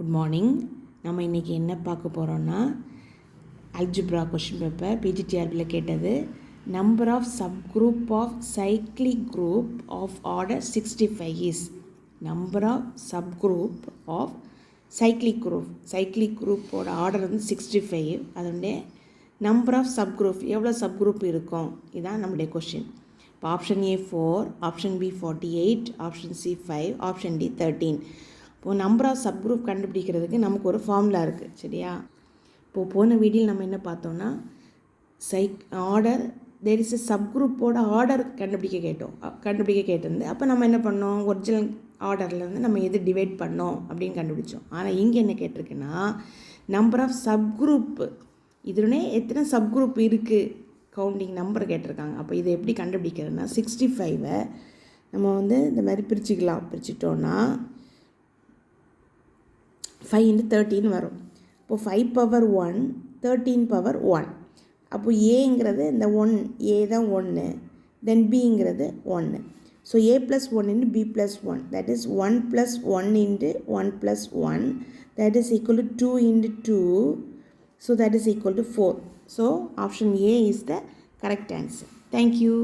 Good morning. நம்ம இன்றைக்கி என்ன பார்க்க போகிறோன்னா அல்ஜிப்ரா கொஷின் பேப்பர் பிஜிடிஆர்பியில் கேட்டது. Number of subgroup of cyclic group of order 65 is. Number of subgroup of cyclic குரூப்போட ஆர்டர் வந்து 65. அதனுடைய நம்பர் ஆஃப் சப்குரூப் எவ்வளோ சப்குரூப் இருக்கும், இதுதான் நம்முடைய கொஷின். இப்போ option A 4, option B 48, option C 5, option D 13. இப்போது நம்பர் ஆஃப் சப்குரூப் கண்டுபிடிக்கிறதுக்கு நமக்கு ஒரு ஃபார்முலா இருக்குது, சரியா? இப்போது போன வீடியோவில் நம்ம என்ன பார்த்தோன்னா ஆர்டர் தேர் இஸ் எ சப்குரூப்போட ஆர்டர் கண்டுபிடிக்க கேட்டிருந்து. அப்போ நம்ம என்ன பண்ணோம், ஒரிஜினல் ஆர்டர்லேருந்து நம்ம எது டிவைட் பண்ணோம் அப்படின்னு கண்டுபிடிச்சோம். ஆனால் இங்கே என்ன கேட்டிருக்குன்னா நம்பர் ஆஃப் சப்குரூப், இதுனே எத்தனை சப்குரூப் இருக்குது கவுண்டிங் நம்பர் கேட்டிருக்காங்க. அப்போ இதை எப்படி கண்டுபிடிக்கிறதுனா 65 நம்ம வந்து இந்த மாதிரி பிரிச்சுட்டோன்னா 5 into 13 வரும். இப்போது 5 power 1, 13 power 1. அப்போது ஏங்கிறது இந்த 1, ஏ தான் 1, தென் பிங்கிறது 1. So A plus 1 into b plus 1, that is 1 plus 1 into 1 plus 1, that is equal to 2 into 2, so that is equal to 4. So option A is the correct answer. Thank you.